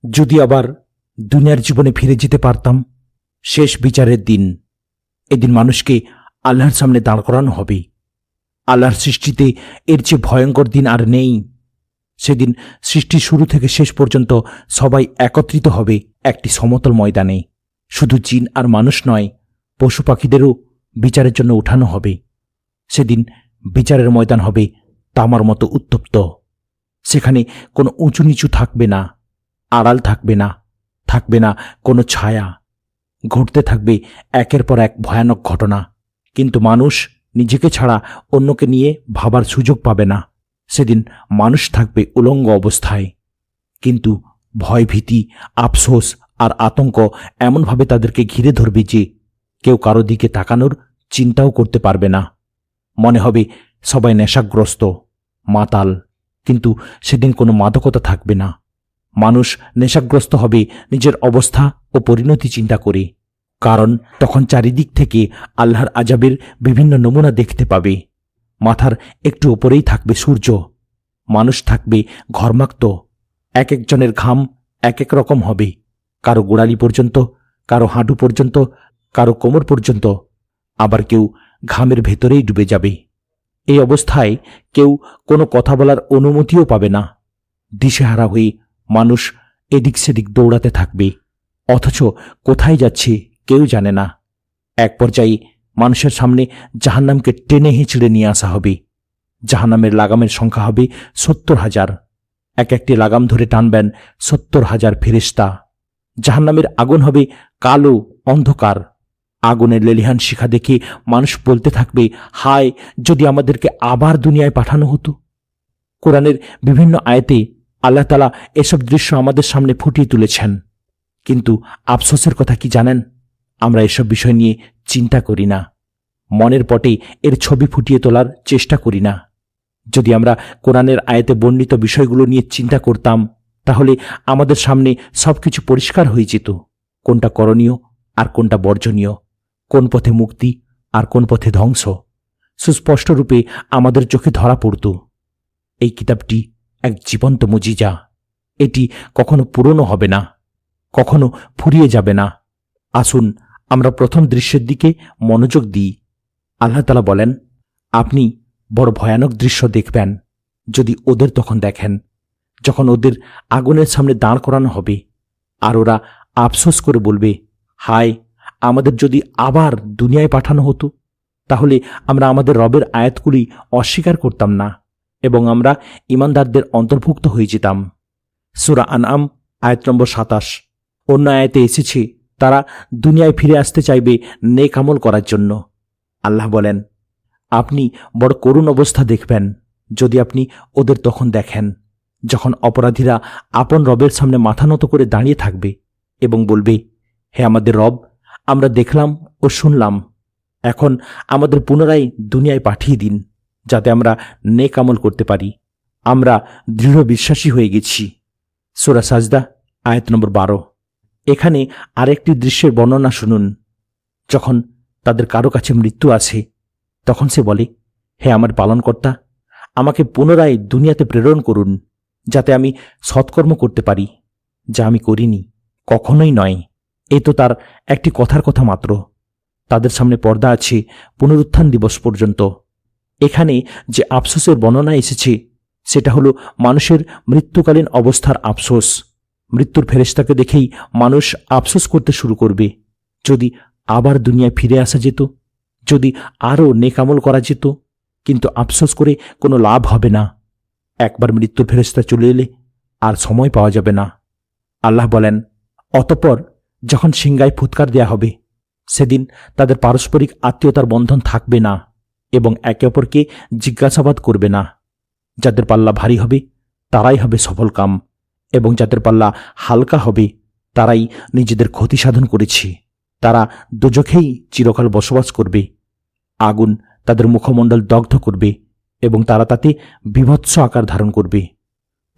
যদি আবার দুনিয়ার জীবনে ফিরে যেতে পারতাম, শেষ বিচারের দিন, এদিন মানুষকে আল্লাহর সামনে দাঁড় করানো হবে। আল্লাহর সৃষ্টিতে এর চেয়ে ভয়ঙ্কর দিন আর নেই। সেদিন সৃষ্টির শুরু থেকে শেষ পর্যন্ত সবাই একত্রিত হবে একটি সমতল ময়দানে। শুধু জিন আর মানুষ নয়, পশু পাখিদেরও বিচারের জন্য উঠানো হবে। সেদিন বিচারের ময়দান হবে তামার মতো উত্তপ্ত। সেখানে কোনো উঁচু নিচু থাকবে না, আড়াল থাকবে না, থাকবে না কোনো ছায়া। ঘটতে থাকবে একের পর এক ভয়ানক ঘটনা, কিন্তু মানুষ নিজেকে ছাড়া অন্যকে নিয়ে ভাবার সুযোগ পাবে না। সেদিন মানুষ থাকবে উলঙ্গ অবস্থায়, কিন্তু ভয়, ভীতি, আফসোস আর আতঙ্ক এমনভাবে তাদেরকে ঘিরে ধরবে যে কেউ কারো দিকে তাকানোর চিন্তাও করতে পারবে না। মনে হবে সবাই নেশাগ্রস্ত, মাতাল, কিন্তু সেদিন কোনো মাদকতা থাকবে না। মানুষ নেশাগ্রস্ত হবে নিজের অবস্থা ও পরিণতি চিন্তা করে, কারণ তখন চারিদিক থেকে আল্লাহর আযাবের বিভিন্ন নমুনা দেখতে পাবে। মাথার একটু ওপরেই থাকবে সূর্য, মানুষ থাকবে ঘর্মাক্ত, এক একজনের ঘাম এক এক রকম হবে, কারো গোড়ালি পর্যন্ত, কারো হাঁটু পর্যন্ত, কারো কোমর পর্যন্ত, আবার কেউ ঘামের ভেতরেই ডুবে যাবে। এই অবস্থায় কেউ কোনো কথা বলার অনুমতিও পাবে না। দিশেহারা হয়ে মানুষ এদিক সেদিক দৌড়াতে থাকবে, অথচ কোথায় যাচ্ছে কেউ জানে না। এক পর্যায়ে মানুষের সামনে জাহান্নামকে টেনে হিঁচড়ে নিয়ে আসা হবে। জাহান্নামের লাগামের সংখ্যা হবে ৭০,০০০। এক একটি লাগাম ধরে টানবেন ৭০,০০০ ফেরেশতা। জাহান্নামের আগুন হবে কালো অন্ধকার। আগুনের লেলিহান শিখা দেখে মানুষ বলতে থাকবে, হায়, যদি আমাদেরকে আবার দুনিয়ায় পাঠানো হতো। কোরআনের বিভিন্ন আয়াতে আল্লাহ তাআলা এসব দৃশ্য আমাদের সামনে ফুটিয়ে তুলেছেন, কিন্তু আফসোসের কথা কি জানেন? আমরা এসব বিষয় নিয়ে চিন্তা করি না, মনের পটে এর ছবি ফুটিয়ে তোলার চেষ্টা করি না। যদি আমরা কোরআনের আয়াতে বর্ণিত বিষয়গুলো নিয়ে চিন্তা করতাম, তাহলে আমাদের সামনে সবকিছু পরিষ্কার হয়ে যেত। কোনটা করণীয় আর কোনটা বর্জনীয়, কোন পথে মুক্তি আর কোন পথে ধ্বংস সুস্পষ্ট রূপে আমাদের চোখে ধরা পড়ত। এই কিতাবটি এক জীবন্ত মুজিজা। এটি কখনো পুরনো হবে না, কখনো ফুরিয়ে যাবে না। আসুন আমরা প্রথম দৃশ্যের দিকে মনোযোগ দিই। আল্লাহ তাআলা বলেন, আপনি বড় ভয়ানক দৃশ্য দেখবেন যদি ওদের তখন দেখেন, যখন ওদের আগুনের সামনে দাঁড় করানো হবে, আর ওরা আফসোস করে বলবে, হায়, আমাদের যদি আবার দুনিয়ায় পাঠানো হতো, তাহলে আমরা আমাদের রবের আয়াতগুলি অস্বীকার করতাম না এবং আমরা ঈমানদারদের অন্তর্ভুক্ত হয়ে যেতাম। সূরা আনআম আয়াত নম্বর ২৭। অন্য আয়াতে এসেছে, তারা দুনিয়ায় ফিরে আসতে চাইবে নেক আমল করার জন্য। আল্লাহ বলেন, আপনি বড় করুণ অবস্থা দেখবেন যদি আপনি ওদের তখন দেখেন, যখন অপরাধীরা আপন রবের সামনে মাথা নত করে দাঁড়িয়ে থাকবে এবং বলবে, হে আমাদের রব, আমরা দেখলাম ও শুনলাম, এখন আমাদের পুনরায় দুনিয়ায় পাঠিয়ে দিন যাতে আমরা নেক আমল করতে পারি। আমরা দৃঢ় বিশ্বাসী হয়ে গেছি। সূরা সাজদা আয়াত নম্বর ১২। এখানে আরেকটি দৃশ্যের বর্ণনা শুনুন। যখন তাদের কারো কাছে মৃত্যু আসে, তখন সে বলে, হে আমার পালনকর্তা, আমাকে পুনরায় দুনিয়াতে প্রেরণ করুন যাতে আমি সৎকর্ম করতে পারি, যা আমি করিনি। কখনোই নয়, এ তো তার একটি কথার কথা মাত্র। তাদের সামনে পর্দা আছে পুনরুত্থান দিবস পর্যন্ত। এখানে যে আফসোসের বর্ণনা এসেছে, সেটা হলো মানুষের মৃত্যুকালীন অবস্থার আফসোস। মৃত্যুর ফেরেশতাকে দেখেই মানুষ আফসোস করতে শুরু করবে, যদি আবার দুনিয়ায় ফিরে আসা যেত, যদি আরও নেক আমল করা যেত। কিন্তু আফসোস করে কোনো লাভ হবে না। একবার মৃত্যুর ফেরেশতা চলে এলে আর সময় পাওয়া যাবে না। আল্লাহ বলেন, অতঃপর যখন সিংহায় ফুৎকার দেয়া হবে, সেদিন তাদের পারস্পরিক আত্মীয়তার বন্ধন থাকবে না এবং একে অপরকে জিজ্ঞাসাবাদ করবে না। যাদের পাল্লা ভারী হবে তারাই হবে সফলকাম, এবং যাদের পাল্লা হালকা হবে তারাই নিজেদের ক্ষতি সাধন করেছে। তারা দোজখেই চিরকাল বসবাস করবে। আগুন তাদের মুখমণ্ডল দগ্ধ করবে এবং তারা তাতে বীভৎস আকার ধারণ করবে।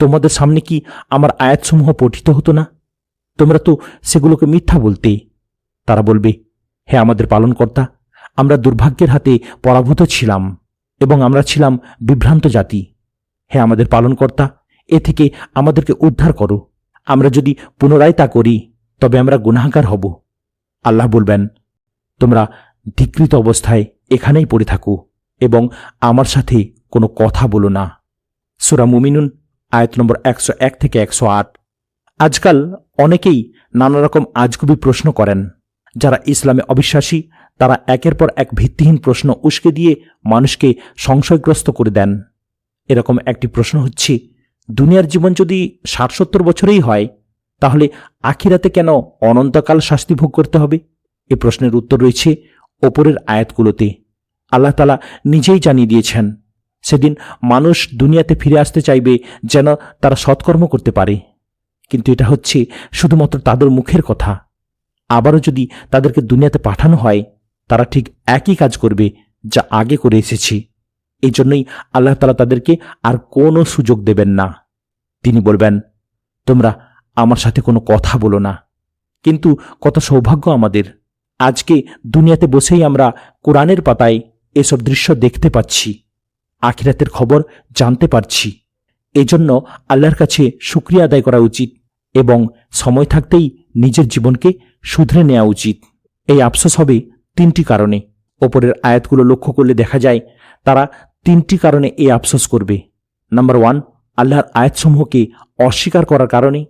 তোমাদের সামনে কি আমার আয়াতসমূহ পঠিত হতো না? তোমরা তো সেগুলোকে মিথ্যা বলতে। তারা বলবে, হে আমাদের পালনকর্তা, আমরা দুর্ভাগ্যের হাতে পরাভূত ছিলাম এবং আমরা ছিলাম বিভ্রান্ত জাতি। হে আমাদের পালনকর্তা, এ থেকে আমাদেরকে উদ্ধার করো। আমরা যদি পুনরায় তা করি তবে আমরা গুনাহগার হব। আল্লাহ বলবেন, তোমরা ধিক্কৃত অবস্থায় এখানেই পড়ে থাকো এবং আমার সাথে কোনো কথা বলো না। সূরা মুমিনুন আয়াত নম্বর 101 থেকে 108। আজকাল অনেকেই নানা রকম আজগুবি প্রশ্ন করেন। যারা ইসলামে অবিশ্বাসী তারা একের পর এক ভিত্তিহীন প্রশ্ন উস্কে দিয়ে মানুষকে সংশয়গ্রস্ত করে দেন। এরকম একটি প্রশ্ন হচ্ছে, দুনিয়ার জীবন যদি 60-70 বছরেই হয় তাহলে আখিরাতে কেন অনন্তকাল শাস্তি ভোগ করতে হবে? এ প্রশ্নের উত্তর রয়েছে ওপরের আয়াতগুলোতে। আল্লাহ তাআলা নিজেই জানিয়ে দিয়েছেন, সেদিন মানুষ দুনিয়াতে ফিরে আসতে চাইবে যেন তারা সৎকর্ম করতে পারে। কিন্তু এটা হচ্ছে শুধুমাত্র তাদের মুখের কথা। আবারও যদি তাদেরকে দুনিয়াতে পাঠানো হয় তারা ঠিক একই কাজ করবে যা আগে করে এসেছি। এই জন্যই আল্লাহ তাআলা তাদেরকে আর কোনো সুযোগ দেবেন না। তিনি বলবেন, তোমরা আমার সাথে কোনো কথা বলো না। কিন্তু কত সৌভাগ্য আমাদের, আজকে দুনিয়াতে বসেই আমরা কোরআনের পাতায় এসব দৃশ্য দেখতে পাচ্ছি, আখিরাতের খবর জানতে পারছি। এজন্য আল্লাহর কাছে শুকরিয়া আদায় করা উচিত এবং সময় থাকতেই নিজের জীবনকে শুধরে নেওয়া উচিত। এই আফসোস হবে 3টি কারণে। ওপরের আয়াতগুলো লক্ষ্য করলে দেখা যায় তারা 3টি কারণে এই আফসোস করবে। নাম্বার 1, আল্লাহর আয়াতসমূহকে অস্বীকার করার কারণে।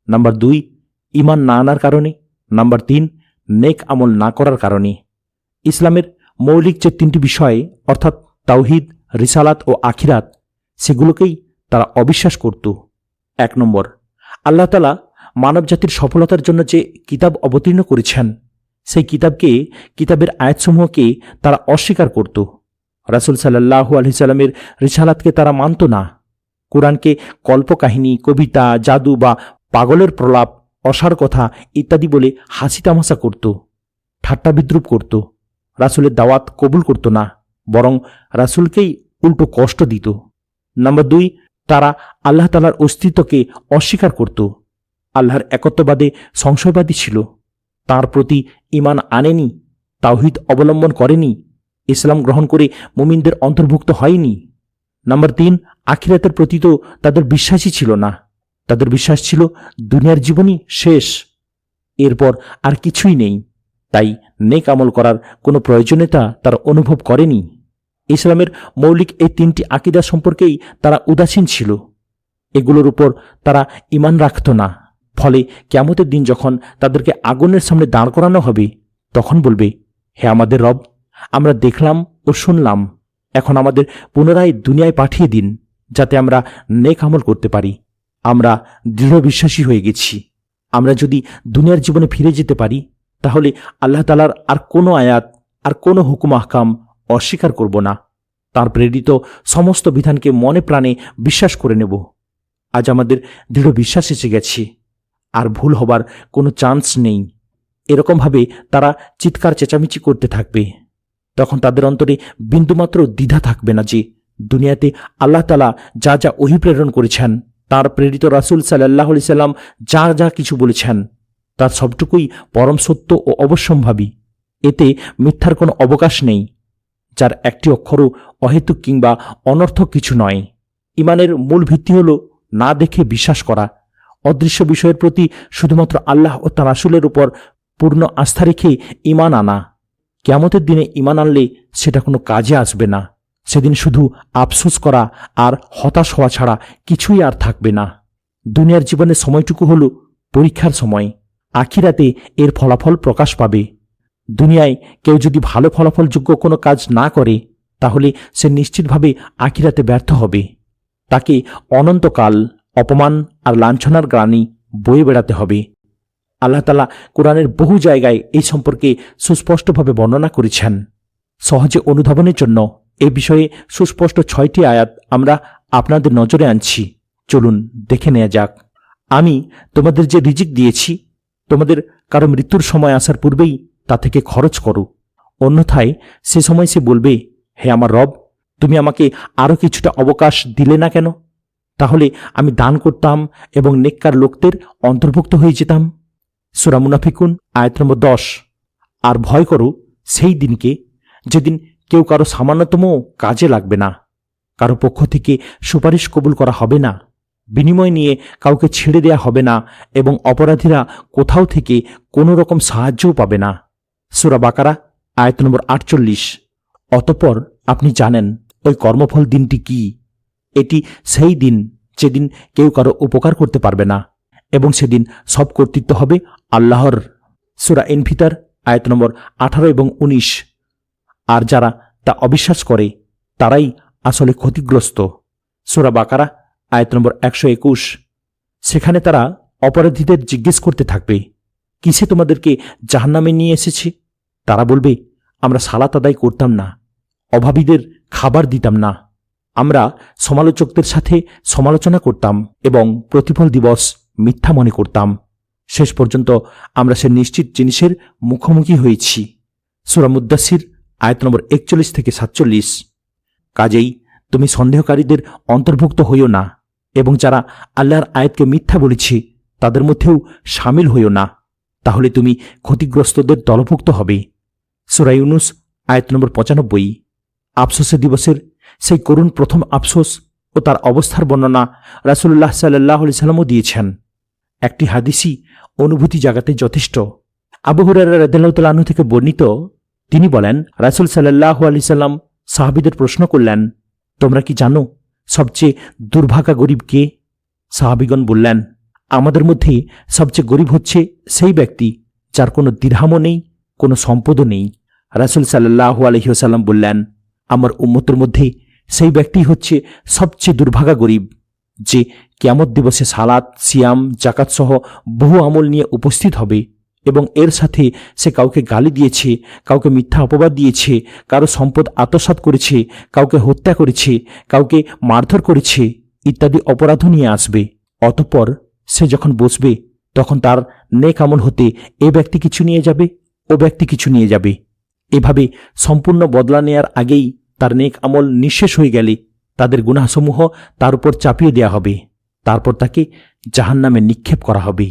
নাম্বার 2, ঈমান না আনার কারণে। নাম্বার 3, নেক আমল না করার কারণে। ইসলামের মৌলিক যে 3টি বিষয় অর্থাৎ তাওহীদ, রিসালাত ও আখিরাত, সেগুলোকেই তারা অবিশ্বাস করত। 1 নম্বর, আল্লাহ তাআলা মানবজাতির সফলতার জন্য যে কিতাব অবতীর্ণ করেছেন সেই কিতাবের আয়াতসমূহকে তারা অস্বীকার করত। রাসূল সাল্লাল্লাহু আলাইহি সাল্লামের রিসালাতকে তারা মানত না। কোরআনকে কল্পকাহিনী, কবিতা, জাদু বা পাগলের প্রলাপ, অসার কথা ইত্যাদি বলে হাসি তামাশা করত, ঠাট্টা বিদ্রুপ করত। রাসূলের দাওয়াত কবুল করত না, বরং রাসূলকেই উল্টো কষ্ট দিত। নাম্বার 2, তারা আল্লাহ তাআলার অস্তিত্বকে অস্বীকার করত। আল্লাহর একত্ববাদে সংশয়বাদী ছিল, তাঁর প্রতি ঈমান আনেনি, তাওহীদ অবলম্বন করেনি, ইসলাম গ্রহণ করে মুমিনদের অন্তর্ভুক্ত হয়নি। নাম্বার 3, আখিরাতের প্রতি তো তাদের বিশ্বাসই ছিল না। তাদের বিশ্বাস ছিল দুনিয়ার জীবনই শেষ, এরপর আর কিছুই নেই। তাই নেক আমল করার কোনো প্রয়োজনীয়তা তারা অনুভব করেনি। ইসলামের মৌলিক এই 3টি আকীদা সম্পর্কেই তারা উদাসীন ছিল। এগুলোর উপর তারা ঈমান রাখত না। ফলে কিয়ামতের দিন যখন তাদেরকে আগুনের সামনে দাঁড় করানো হবে তখন বলবে, হে আমাদের রব, আমরা দেখলাম ও শুনলাম, এখন আমাদের পুনরায় দুনিয়ায় পাঠিয়ে দিন যাতে আমরা নেক আমল করতে পারি। আমরা দৃঢ় বিশ্বাসী হয়ে গেছি। আমরা যদি দুনিয়ার জীবনে ফিরে যেতে পারি তাহলে আল্লাহ তাআলার আর কোনো আয়াত, আর কোনো হুকুম আহকাম অস্বীকার করব না। তার প্রেরিত সমস্ত বিধানকে মনে প্রাণে বিশ্বাস করে নেব। আজ আমাদের দৃঢ় বিশ্বাস এসে গেছে, আর ভুল হবার কোনো চান্স নেই। এরকমভাবে তারা চিৎকার চেঁচামেচি করতে থাকবে। তখন তাদের অন্তরে বিন্দুমাত্র দ্বিধা থাকবে না যে দুনিয়াতে আল্লাহ তাআলা যা যা ওহী প্রেরণ করেছেন, তার প্রেরিত রাসূল সাল্লাল্লাহু আলাইহি সাল্লাম যা যা কিছু বলেছেন তার সবটুকুই পরম সত্য ও অবশ্যম্ভাবী। এতে মিথ্যার কোনো অবকাশ নেই, যার একটি অক্ষরও অহেতুক কিংবা অনর্থক কিছু নয়। ঈমানের মূল ভিত্তি হল না দেখে বিশ্বাস করা, অদৃশ্য বিষয়ের প্রতি শুধুমাত্র আল্লাহ ও তার রাসূলের উপর পূর্ণ আস্থা রেখে ঈমান আনা। কিয়ামতের দিনে ঈমান আনলে সেটা কোনো কাজে আসবে না। সেদিন শুধু আফসোস করা আর হতাশ হওয়া ছাড়া কিছুই আর থাকবে না। দুনিয়ার জীবনের সময়টুকু হল পরীক্ষার সময়, আখিরাতে এর ফলাফল প্রকাশ পাবে। দুনিয়ায় কেউ যদি ভালো ফলাফলযোগ্য কোনো কাজ না করে তাহলে সে নিশ্চিতভাবে আখিরাতে ব্যর্থ হবে। তাকে অনন্তকাল অপমান আর লাঞ্ছনার গ্লানি বয়ে বেড়াতে হবে। আল্লাহ তাআলা কোরআনের বহু জায়গায় এই সম্পর্কে সুস্পষ্টভাবে বর্ণনা করেছেন। সহজে অনুধাবনের জন্য এ বিষয়ে সুস্পষ্ট 6টি আয়াত আমরা আপনাদের নজরে আনছি। চলুন দেখে নেওয়া যাক। আমি তোমাদের যে রিজিক দিয়েছি, তোমাদের কারো মৃত্যুর সময় আসার পূর্বেই তা থেকে খরচ করো, অন্যথায় সে সময় সে বলবে, হে আমার রব, তুমি আমাকে আরও কিছুটা অবকাশ দিলে না কেন? তাহলে আমি দান করতাম এবং নেককার লোকদের অন্তর্ভুক্ত হয়ে যেতাম। সূরা মুনাফিকুন আয়াত নম্বর 10। আর ভয় করো সেই দিনকে যেদিন কেউ কারো সামান্যতম কাজে লাগবে না, কারো পক্ষ থেকে সুপারিশ কবুল করা হবে না, বিনিময় নিয়ে কাউকে ছেড়ে দেয়া হবে না এবং অপরাধীরা কোথাও থেকে কোনো রকম সাহায্যও পাবে না। সূরা বাকারা আয়াত নম্বর 48। অতঃপর আপনি জানেন ওই কর্মফল দিনটি কি। এটি সেই দিন যেদিন কেউ কারো উপকার করতে পারবে না এবং সেদিন সব কর্তৃত্ব হবে আল্লাহর। সূরা ইনফিতার আয়াত নম্বর 18 এবং 19। আর যারা তা অবিশ্বাস করে তারাই আসলে ক্ষতিগ্রস্ত। সূরা বাকারা আয়াত নম্বর 121। সেখানে তারা অপরাধীদের জিজ্ঞেস করতে থাকবে, কিসে তোমাদেরকে জাহান্নামে নিয়ে এসেছে? তারা বলবে, আমরা সালাত আদায় করতাম না, অভাবীদের খাবার দিতাম না, আমরা সমালোচকদের সাথে সমালোচনা করতাম এবং প্রতিফল দিবস মিথ্যা মনে করতাম। শেষ পর্যন্ত আমরা সে নিশ্চিত জিনিসের মুখোমুখি হয়েছি। সূরা মুদ্দাসির আয়াত নম্বর 41 থেকে 47। কাজেই তুমি সন্দেহকারীদের অন্তর্ভুক্ত হইও না এবং যারা আল্লাহর আয়াতকে মিথ্যা বলেছে তাদের মধ্যেও সামিল হইও না, তাহলে তুমি ক্ষতিগ্রস্তদের দলভুক্ত হবে। সূরা ইউনুস আয়াত নম্বর 95। আফসোসের দিবসের সেই করুণ প্রথম আফসোস ও তার অবস্থার বর্ণনা রাসূলুল্লাহ সাল্লাল্লাহু আলাইহি ওয়াসাল্লামও দিয়েছেন। একটি হাদিসই অনুভূতি জাগাতে যথেষ্ট। আবু হুরায়রা রাদিয়াল্লাহু তাআলা আনহু থেকে বর্ণিত, তিনি বলেন, রাসূল সাল্লাল্লাহু আলাইহি সাল্লাম সাহাবীদের প্রশ্ন করলেন, তোমরা কি জানো সবচেয়ে দুর্ভাগা গরিব কে? সাহাবীগণ বললেন, আমাদের মধ্যে সবচেয়ে গরিব হচ্ছে সেই ব্যক্তি যার কোনো দিরহামও নেই, কোনো সম্পদও নেই। রাসূল সাল্লাল্লাহু আলাইহি ওয়াসাল্লাম বললেন, আমার উম্মতের মধ্যে সেই ব্যক্তি হচ্ছে সবচেয়ে দুর্ভাগা গরিব, যে কিয়ামত দিবসে সালাত, সিয়াম, জাকাত সহ বহু আমল নিয়ে উপস্থিত হবে এবং এর সাথে সে কাউকে গালি দিয়েছে, কাউকে মিথ্যা অপবাদ দিয়েছে, কারো সম্পদ আত্মসাৎ করেছে, কাউকে হত্যা করেছে, কাউকে মারধর করেছে ইত্যাদি অপরাধও নিয়ে আসবে। অতঃপর সে যখন বসবে তখন তার নেক আমল হতে এ ব্যক্তি কিছু নিয়ে যাবে, ও ব্যক্তি কিছু নিয়ে যাবে। এভাবে সম্পূর্ণ বদলা নেয়ার আগেই তার নেক আমল নিঃশেষ হয়ে গেলে তাদের গুনাহসমূহ তার উপর চাপিয়ে দেয়া হবে, তারপর তাকে জাহান্নামে নিক্ষেপ করা হবে।